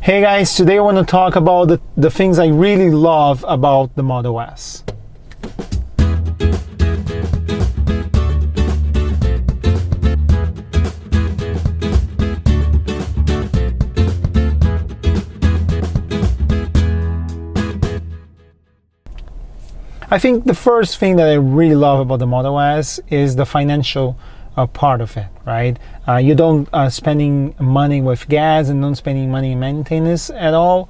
Hey guys, today I want to talk about the things I really love about the Model S. I think the first thing that I really love about the Model S is the financial part of it, right? You don't spending money with gas and don't spending money in maintenance at all.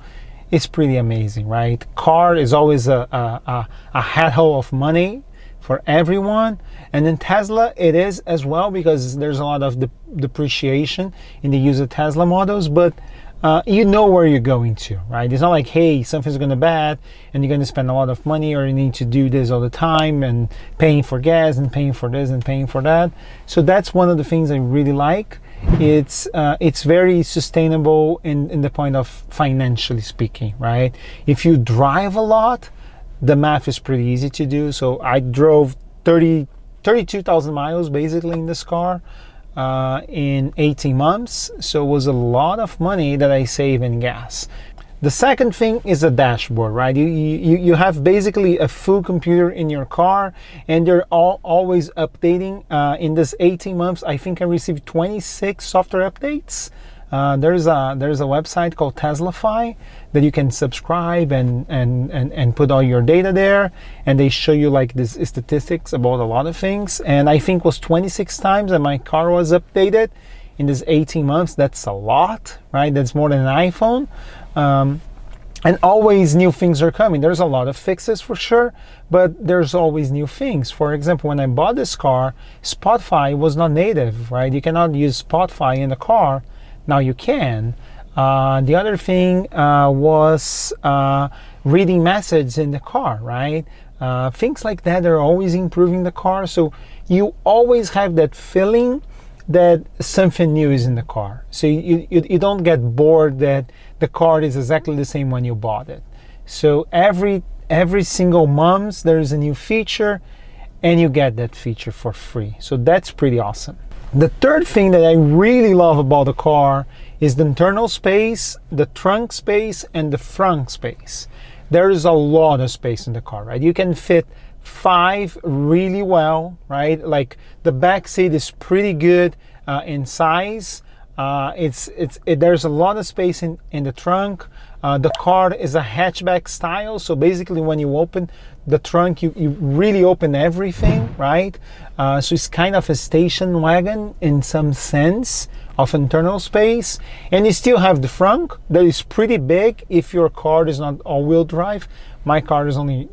It's pretty amazing, right? Car is always a hassle of money for everyone, and in Tesla it is as well, because there's a lot of depreciation in the use of Tesla models, but you know where you're going to, right? It's not like, hey, something's going to bad and you're going to spend a lot of money, or you need to do this all the time and paying for gas and paying for this and paying for that. So that's one of the things I really like. It's very sustainable in the point of financially speaking, right? If you drive a lot, the math is pretty easy to do. So I drove 32,000 miles basically in this car in 18 months, so it was a lot of money that I save in gas. The second thing is a dashboard, right? You have basically a full computer in your car, and they're always updating. In this 18 months, I think I received 26 software updates. There's a website called Teslafy that you can subscribe and put all your data there, and they show you like this statistics about a lot of things. And I think it was 26 times that my car was updated in this 18 months. That's a lot, right? That's more than an iPhone. And always new things are coming. There's a lot of fixes for sure, but there's always new things. For example, when I bought this car, Spotify was not native, right? You cannot use Spotify in the car. Now you can. The other thing was reading messages in the car, right? Things like that are always improving the car. So you always have that feeling that something new is in the car. So you don't get bored that the car is exactly the same when you bought it. So every single month there's a new feature, and you get that feature for free. So that's pretty awesome. The third thing that I really love about the car is the internal space, the trunk space, and the front space. There is a lot of space in the car, right? You can fit 5 really well, right? Like the back seat is pretty good in size. There's a lot of space in the trunk. The car is a hatchback style, so basically when you open the trunk, you really open everything, right? So it's kind of a station wagon in some sense of internal space. And you still have the front that is pretty big if your car is not all-wheel drive. My car is only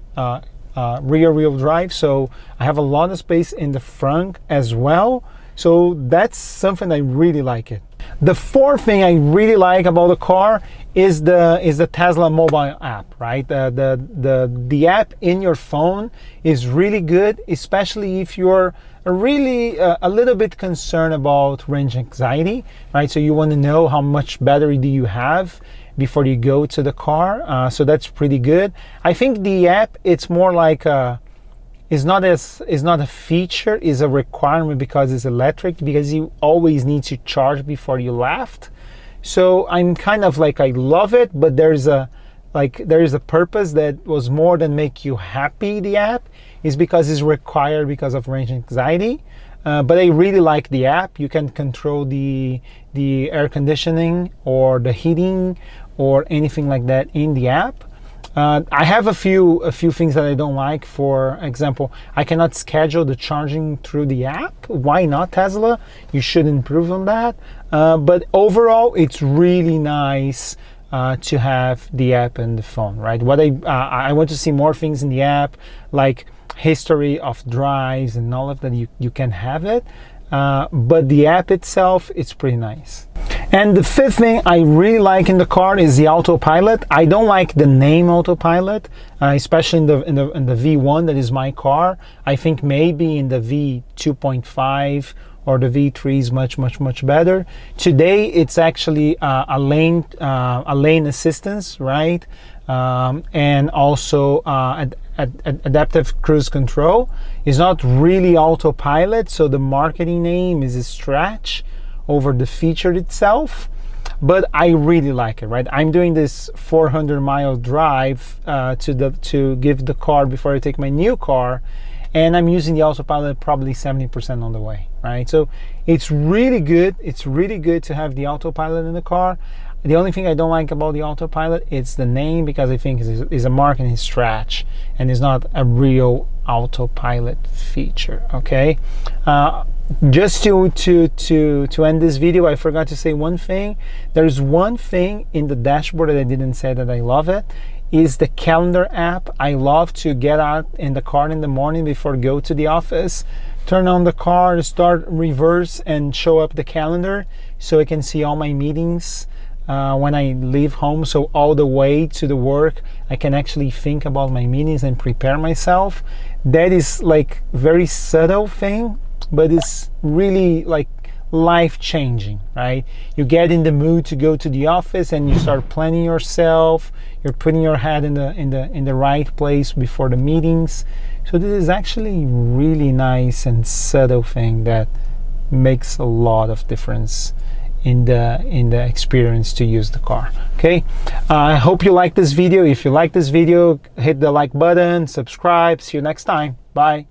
rear-wheel drive, so I have a lot of space in the front as well. So that's something I really like it. The fourth thing I really like about the car is the Tesla mobile app, right? The app in your phone is really good, especially if you're really a little bit concerned about range anxiety, right? So you want to know how much battery do you have before you go to the car. So that's pretty good. I think the app, it's more like is not a feature, is a requirement, because it's electric, because you always need to charge before you left. So I'm kind of like, I love it, but there is a purpose that was more than make you happy. The app is because it's required because of range anxiety. But I really like the app. You can control the air conditioning or the heating or anything like that in the app. I have a few things that I don't like. For example, I cannot schedule the charging through the app. Why not, Tesla? You should improve on that. But overall, it's really nice to have the app in the phone, right? What I want to see more things in the app, like history of drives and all of that. You can have it, but the app itself, it's pretty nice. And the fifth thing I really like in the car is the Autopilot. I don't like the name Autopilot, especially in the V1 that is my car. I think maybe in the V2.5 or the V3 is much better. Today it's actually a lane assistance, right? And also adaptive cruise control. It's not really Autopilot, so the marketing name is a stretch over the feature itself. but I really like it, right? I'm doing this 400-mile drive to give the car before I take my new car, and I'm using the autopilot probably 70% on the way, right? So it's really good. It's really good to have the autopilot in the car. The only thing I don't like about the autopilot is the name, because I think it's a marketing stretch and it's not a real autopilot feature. Okay, just to end this video, I forgot to say one thing. There's one thing in the dashboard that I didn't say that I love it, is the calendar app. I love to get out in the car in the morning before I go to the office, turn on the car, start reverse, and show up the calendar so I can see all my meetings when I leave home. So all the way to the work, I can actually think about my meetings and prepare myself. That is like very subtle thing, but it's really like life-changing, right? You get in the mood to go to the office and you start planning yourself. You're putting your head in the right place before the meetings. So this is actually really nice and subtle thing that makes a lot of difference in the experience to use the car. Okay, I hope you like this video. If you like this video, hit the like button, subscribe. See you next time. Bye.